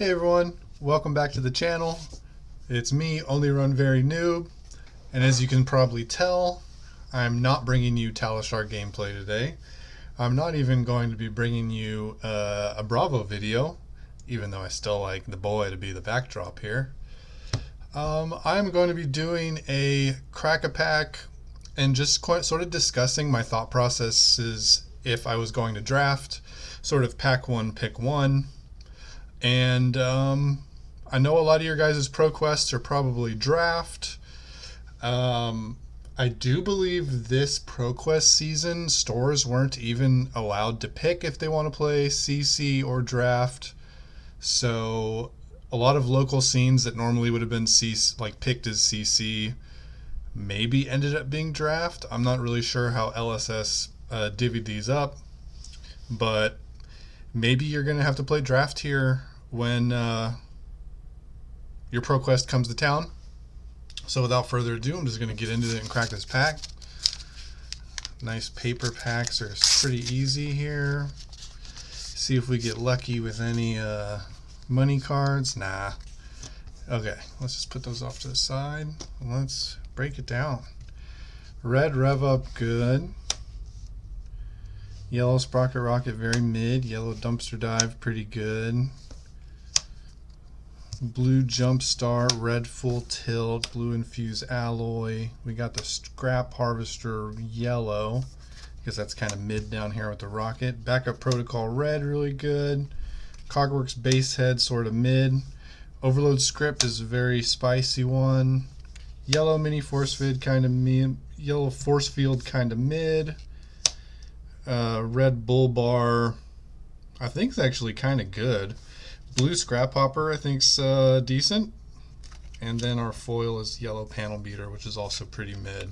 Hey everyone, welcome back to the channel. It's me, Only Run Very Noob, and as you can probably tell, I'm not bringing you Talishar gameplay today. I'm not even going to be bringing you a Bravo video, even though I still like the boy to be the backdrop here. I'm going to be doing a crack-a-pack and just sort of discussing my thought processes if I was going to draft, sort of pack one, pick one. And I know a lot of your guys' pro quests are probably draft. I do believe this pro quest season stores weren't even allowed to pick if they want to play CC or draft. So a lot of local scenes that normally would have been CC, like picked as CC, maybe ended up being draft. I'm not really sure how LSS divvied these up, but maybe you're going to have to play draft here when your pro quest comes to town. So without further ado, I'm just going to get into it and crack this pack. Nice paper packs are pretty easy here. See if we get lucky with any money cards. Nah. Okay, let's just put those off to the side. Let's break it down. Red Rev Up, good. Yellow Sprocket Rocket, very mid. Yellow Dumpster Dive, pretty good. Blue Jump Star, red Full Tilt, blue Infused Alloy. We got the Scrap Harvester yellow, because that's kind of mid down here with the rocket. Backup Protocol red, really good. Cogworks Base Head, sort of mid. Overload Script is a very spicy one. Yellow Mini Force Field, kind of mid. Yellow Force Field, kind of mid. Red Bull Bar, I think is actually kind of good. Blue Scrap Hopper, I think's decent. And then our foil is Yellow Panel Beater, which is also pretty mid.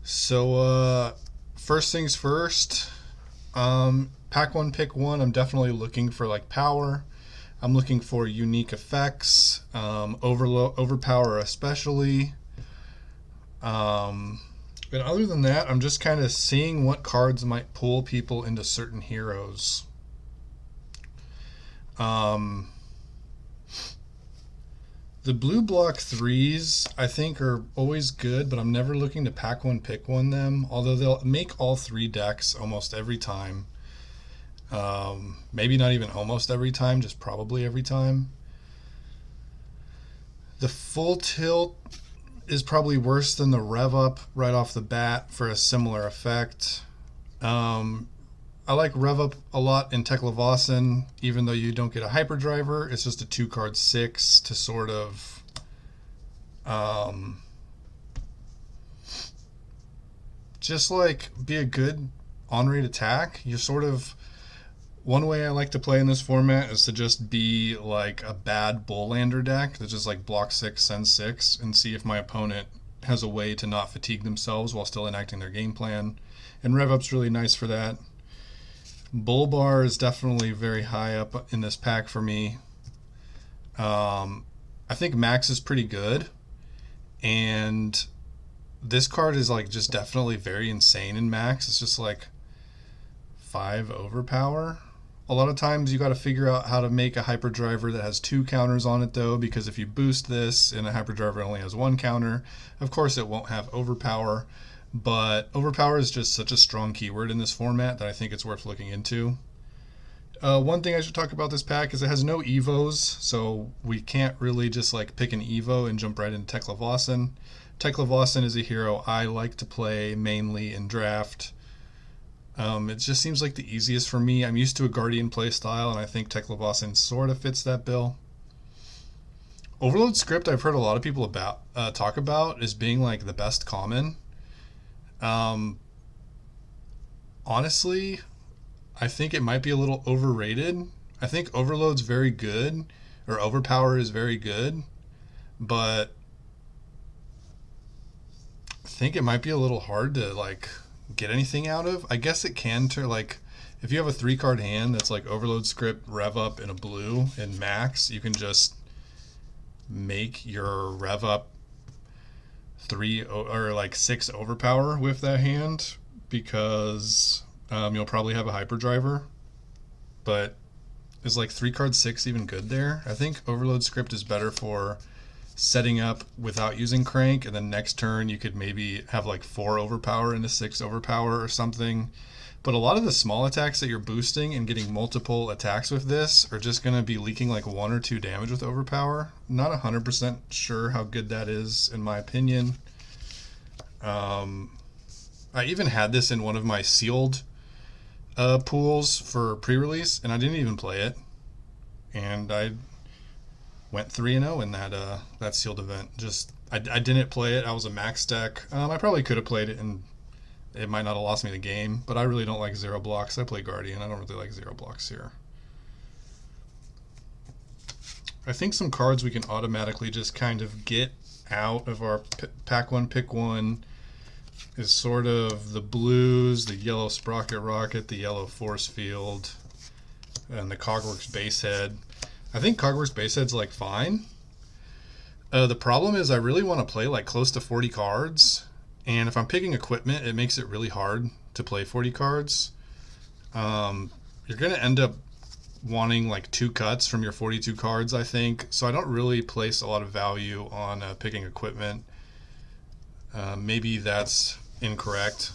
So first things first, pack one, pick one. I'm definitely looking for like power. I'm looking for unique effects, overpower especially. And other than that, I'm just kind of seeing what cards might pull people into certain heroes. The blue block threes I think are always good, but I'm never looking to pack one, pick one them, although they'll make all three decks almost every time. Maybe not even almost every time, just probably every time. The Full Tilt is probably worse than the Rev Up right off the bat for a similar effect. I like Rev Up a lot in Teklevossen, even though you don't get a Hyperdriver. It's just a 2-card 6 to sort of just like be a good on-rate attack. You're sort of, one way I like to play in this format is to just be like a bad Bull-lander deck that just like block 6, send 6, and see if my opponent has a way to not fatigue themselves while still enacting their game plan. And Rev Up's really nice for that. Bull Bar is definitely very high up in this pack for me. I think Max is pretty good, and this card is like just definitely very insane in Max. It's just like 5 overpower. A lot of times you got to figure out how to make a Hyperdriver that has 2 counters on it though, because if you boost this and a Hyperdriver only has 1 counter, of course it won't have overpower. But overpower is just such a strong keyword in this format that I think it's worth looking into. One thing I should talk about this pack is it has no Evos, so we can't really just like pick an Evo and jump right into Teklevossen. Teklevossen is a hero I like to play mainly in draft. It just seems like the easiest for me. I'm used to a Guardian playstyle, and I think Teklevossen sort of fits that bill. Overload Script I've heard a lot of people talk about as being like the best common. Honestly, I think it might be a little overrated. I think Overload's very good, or Overpower is very good, but I think it might be a little hard to like get anything out of. I guess it can turn like, if you have a 3-card hand that's like Overload Script, Rev Up, and a blue, and Max, you can just make your Rev Up 3 or like 6 overpower with that hand, because you'll probably have a Hyperdriver. But is like 3 card 6 even good there? I think Overload Script is better for setting up without using crank, and then next turn you could maybe have like 4 overpower into 6 overpower or something. But a lot of the small attacks that you're boosting and getting multiple attacks with this are just going to be leaking like 1 or 2 damage with overpower. Not 100% sure how good that is in my opinion. I even had this in one of my sealed pools for pre-release, and I didn't even play it. And I went 3-0 in that sealed event. Just I didn't play it. I was a max deck. I probably could have played it, and it might not have lost me the game. But I really don't like zero blocks. I play Guardian. I don't really like zero blocks here. I think some cards we can automatically just kind of get out of our pack one, pick one is sort of the blues, the yellow Sprocket Rocket, the yellow Force Field, and the Cogworks Basehead. I think Cogworks Basehead's like fine. The problem is I really want to play like close to 40 cards, and if I'm picking equipment, it makes it really hard to play 40 cards. You're going to end up wanting like 2 cuts from your 42 cards, I think. So I don't really place a lot of value on picking equipment. Maybe that's incorrect.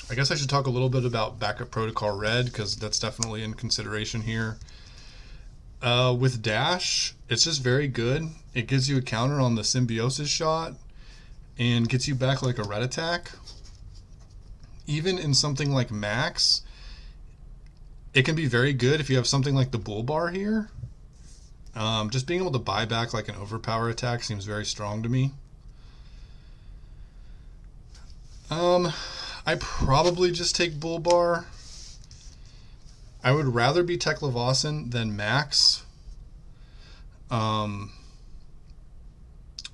I guess I should talk a little bit about Backup Protocol Red, because that's definitely in consideration here. With Dash, it's just very good. It gives you a counter on the Symbiosis shot and gets you back like a red attack. Even in something like Max, it can be very good if you have something like the Bull Bar here. Just being able to buy back like an overpower attack seems very strong to me. I probably just take Bull Bar. I would rather be Teklevossen than Max. And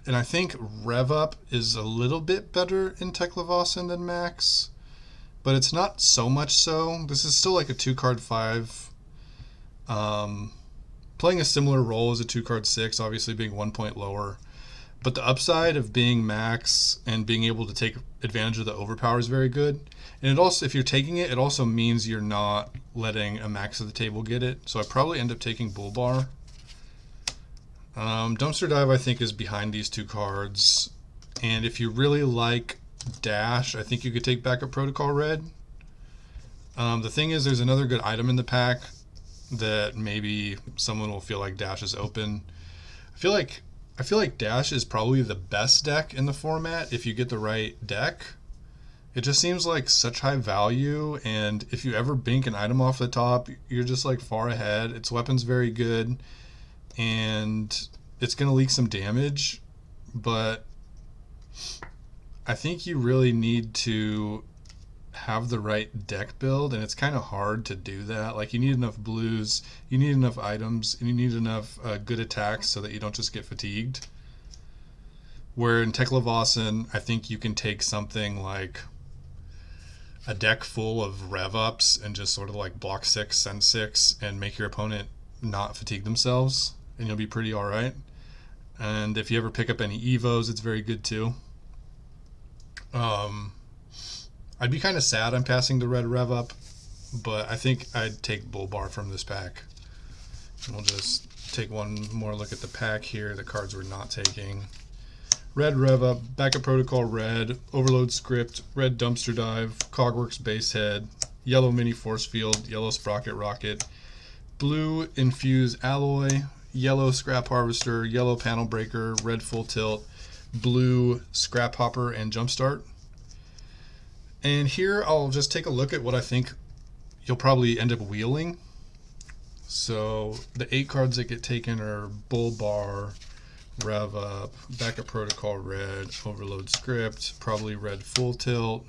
I think Rev Up is a little bit better in Teklevossen than Max, but it's not so much so. This is still like a 2 card 5. Playing a similar role as a 2 card 6, obviously being 1 point lower. But the upside of being Max and being able to take advantage of the overpower is very good. And it also, if you're taking it, it also means you're not letting a Max at the table get it. So I probably end up taking Bull Bar. Dumpster Dive, I think, is behind these 2 cards. And if you really like Dash, I think you could take Backup Protocol Red. The thing is, there's another good item in the pack that maybe someone will feel like Dash is open. I feel like Dash is probably the best deck in the format if you get the right deck. It just seems like such high value, and if you ever bink an item off the top, you're just like far ahead. Its weapon's very good, and it's going to leak some damage, but I think you really need to have the right deck build, and it's kind of hard to do that. Like, you need enough blues, you need enough items, and you need enough good attacks so that you don't just get fatigued. Where in Teklevossen, I think you can take something like a deck full of rev ups and just sort of like block 6, send 6, and make your opponent not fatigue themselves, and you'll be pretty alright. And if you ever pick up any Evos, it's very good too. I'd be kind of sad I'm passing the red rev up, but I think I'd take Bull Bar from this pack. And we'll just take one more look at the pack here, the cards we're not taking. Red rev up, Backup Protocol Red, Overload Script, Red Dumpster Dive, Cogworks Basehead, Yellow Mini Force Field, Yellow Sprocket Rocket, Blue Infuse Alloy, Yellow Scrap Harvester, Yellow Panel Breaker, Red Full Tilt, Blue Scrap Hopper, and Jumpstart. And here I'll just take a look at what I think you'll probably end up wheeling. So the 8 cards that get taken are Bull Bar, Rev Up, Backup Protocol Red, Overload Script, probably Red Full Tilt,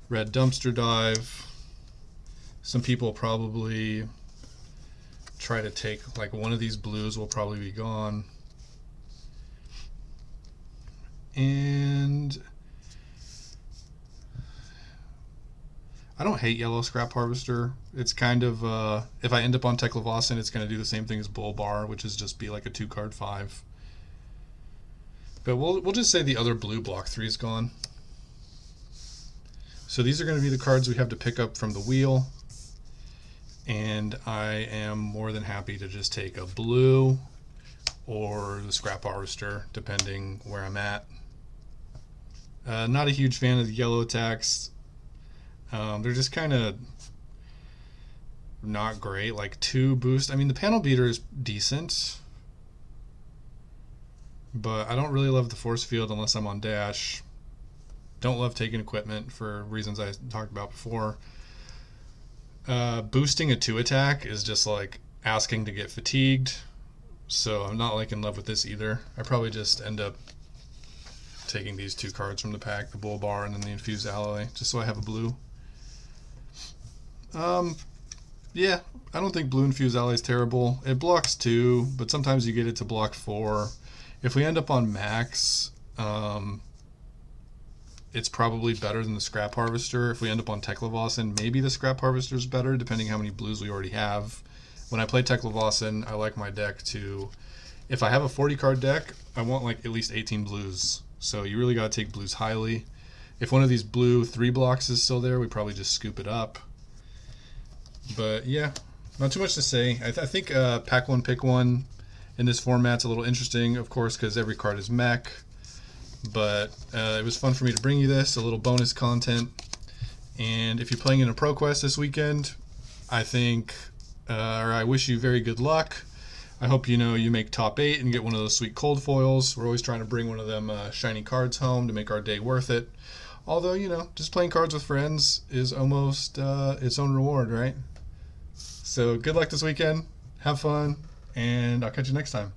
Red Dumpster Dive. Some people probably try to take like one of these blues will probably be gone. And I don't hate Yellow Scrap Harvester. It's kind of, if I end up on Teklevossen, it's going to do the same thing as Bull Bar, which is just be like a 2 card 5. But we'll just say the other blue block 3 is gone. So these are going to be the cards we have to pick up from the wheel. and I am more than happy to just take a blue or the scrap harvester, depending where I'm at. Not a huge fan of the yellow attacks. They're just kind of not great. Like 2 boost. I mean, the panel beater is decent, but I don't really love the force field unless I'm on dash. Don't love taking equipment for reasons I talked about before. Boosting a 2 attack is just like asking to get fatigued, so I'm not like in love with this either. I probably just end up taking these 2 cards from the pack, the Bull Bar and then the Infused Alloy, just so I have a blue. Yeah, I don't think blue Infused Alloy is terrible. It blocks 2, but sometimes you get it to block 4. If we end up on max, it's probably better than the Scrap Harvester. If we end up on Teklevossen, maybe the Scrap Harvester is better, depending how many blues we already have. When I play Teklevossen, I like my deck to, if I have a 40 card deck, I want like at least 18 blues. So you really got to take blues highly. If one of these blue 3 blocks is still there, we probably just scoop it up. But yeah, not too much to say. I think pack one, pick one in this format's a little interesting, of course, because every card is mech. But it was fun for me to bring you this, a little bonus content. And if you're playing in a Pro Quest this weekend, I think, or I wish you very good luck. I hope you make top 8 and get one of those sweet cold foils. We're always trying to bring one of them shiny cards home to make our day worth it. Although, just playing cards with friends is almost its own reward, right? So good luck this weekend. Have fun, and I'll catch you next time.